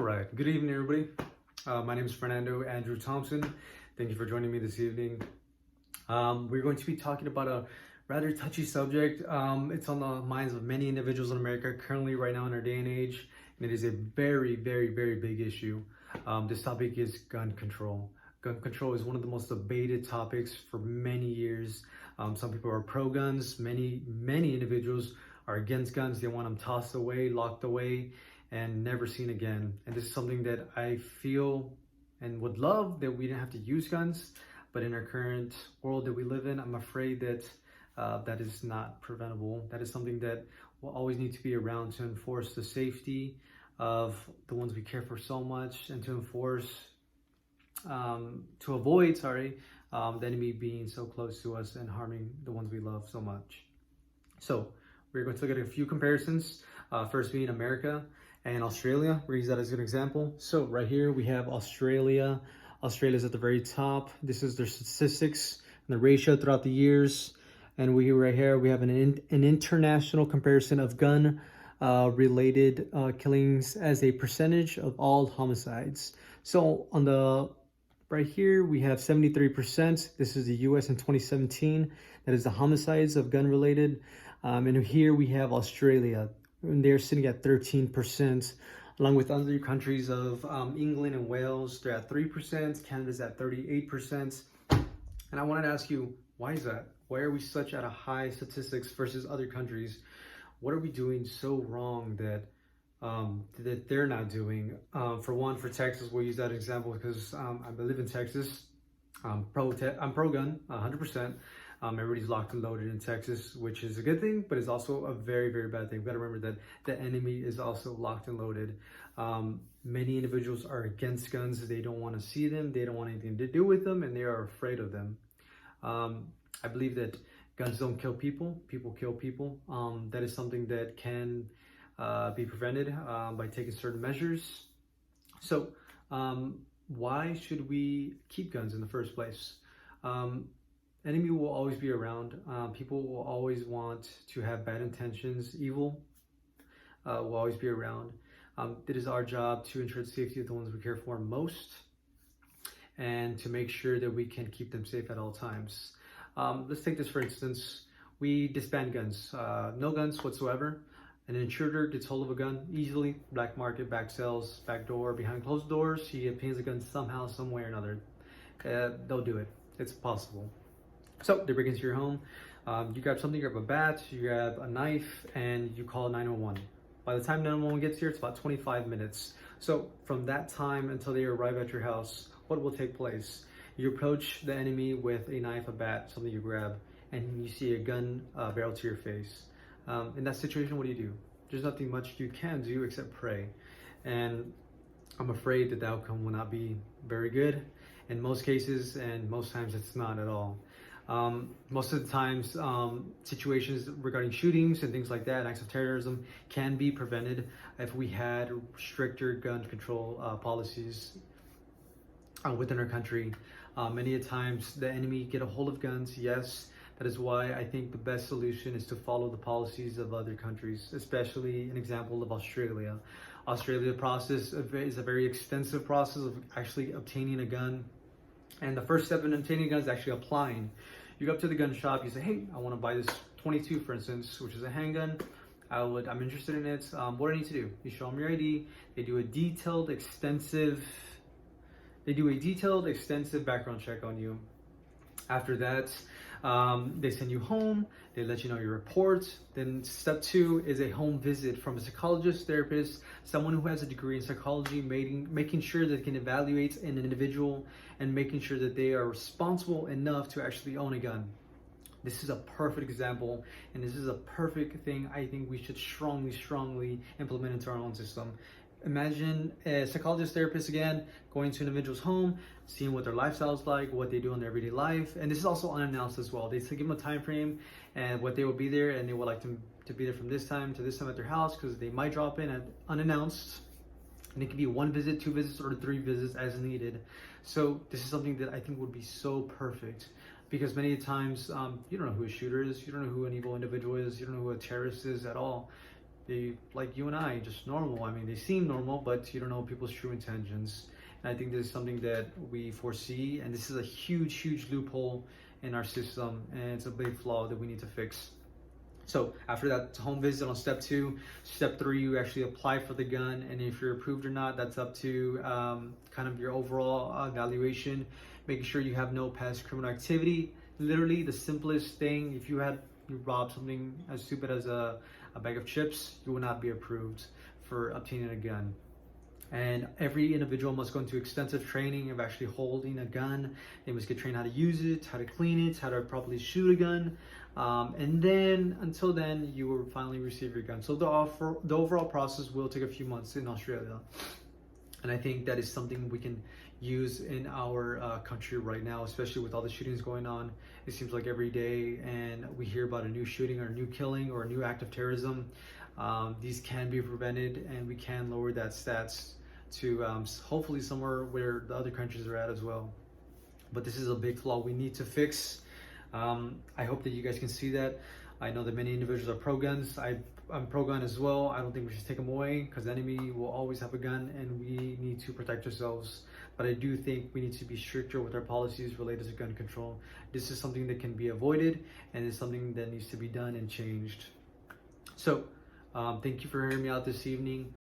right, good evening, everybody. My name is Fernando Andrew Thompson. Thank you for joining me this evening. We're going to be talking about a rather touchy subject. It's on the minds of many individuals in America currently, right now in our day and age, and it is a very, very, very big issue. This topic is gun control. Gun control is one of the most debated topics for many years. Some people are pro guns. Many individuals are against guns. They want them tossed away, locked away, and never seen again. And this is something that I feel and would love that we didn't have to use guns. But in our current world that we live in, I'm afraid that that is not preventable. That is something that will always need to be around to enforce the safety of the ones we care for so much, and to avoid the enemy being so close to us and harming the ones we love so much. So we're going to look at a few comparisons. First being America and Australia. We're use that as an example. So right here we have Australia. Australia's at the very top. This is their statistics and the ratio throughout the years. And we right here we have an international comparison of gun related killings as a percentage of all homicides. So on the right here we have 73%. This is the US in 2017. That is the homicides of gun related. And here we have Australia, and they're sitting at 13%, along with other countries of England and Wales. They're at 3%. Canada's at 38%. And I wanted to ask you, why is that? Why are we such at a high statistics versus other countries? What are we doing so wrong that that they're not doing? For one, for Texas, we'll use that example because I live in Texas. I'm pro gun, 100%. Everybody's locked and loaded in Texas, which is a good thing, but it's also a very, very bad thing. We've got to remember that the enemy is also locked and loaded. Many individuals are against guns. They don't want to see them. They don't want anything to do with them, and they are afraid of them. I believe that guns don't kill people. People kill people. That is something that can be prevented by taking certain measures. So why should we keep guns in the first place? Enemy will always be around. People will always want to have bad intentions. Evil will always be around. It is our job to ensure the safety of the ones we care for most, and to make sure that we can keep them safe at all times. Let's take this for instance. We disband guns. No guns whatsoever. An intruder gets hold of a gun easily. Black market, back sales, back door, behind closed doors. He obtains a gun somehow, some way or another. They'll do it. It's possible. So they break into your home, you grab something, you grab a bat, you grab a knife, and you call 911. By the time 911 gets here, it's about 25 minutes. So from that time until they arrive at your house, what will take place? You approach the enemy with a knife, a bat, something you grab, and you see a gun barrel to your face. In that situation, what do? There's nothing much you can do except pray. And I'm afraid that the outcome will not be very good in most cases, and most times it's not at all. Most of the times, situations regarding shootings and things like that, acts of terrorism, can be prevented if we had stricter gun control policies within our country. Many times the enemy get a hold of guns, yes. That is why I think the best solution is to follow the policies of other countries, especially an example of Australia. Australia process is a very extensive process of actually obtaining a gun. And the first step in obtaining a gun is actually applying. You go up to the gun shop, you say, hey, I want to buy this 22, for instance, which is a handgun. I'm interested in it. What do I need to do? You show them your ID. They do a detailed, extensive background check on you. After that, they send you home. They let you know your report. Then step 2 is a home visit from a psychologist, therapist, someone who has a degree in psychology, making sure that they can evaluate an individual and making sure that they are responsible enough to actually own a gun. This is a perfect example, and this is a perfect thing I think we should strongly implement into our own system. Imagine a psychologist, therapist, again, going to an individual's home, seeing what their lifestyle is like, what they do in their everyday life. And this is also unannounced as well. They give them a time frame and what they will be there, and they would like them to be there from this time to this time at their house, because they might drop in unannounced. And it could be 1 visit, 2 visits, or 3 visits as needed. So this is something that I think would be so perfect, because many times you don't know who a shooter is, you don't know who an evil individual is, you don't know who a terrorist is at all. They, like you and I, just normal. I mean, they seem normal, but you don't know people's true intentions. And I think this is something that we foresee, and this is a huge loophole in our system, and it's a big flaw that we need to fix. So after that home visit on step 2, step 3, you actually apply for the gun, and if you're approved or not, that's up to kind of your overall evaluation. Making sure you have no past criminal activity. Literally the simplest thing, if you robbed something as stupid as a bag of chips, you will not be approved for obtaining a gun. And every individual must go into extensive training of actually holding a gun. They must get trained how to use it, how to clean it, how to properly shoot a gun. And then, until then, you will finally receive your gun. So the overall process will take a few months in Australia. And I think that is something we can use in our country right now, especially with all the shootings going on. It seems like every day, and we hear about a new shooting or a new killing or a new act of terrorism. These can be prevented, and we can lower that stats to hopefully somewhere where the other countries are at as well. But this is a big flaw we need to fix. I hope that you guys can see that. I know that many individuals are pro-guns. I'm pro-gun as well. I don't think we should take them away, because the enemy will always have a gun, and we need to protect ourselves. But I do think we need to be stricter with our policies related to gun control. This is something that can be avoided, and it's something that needs to be done and changed. So thank you for hearing me out this evening.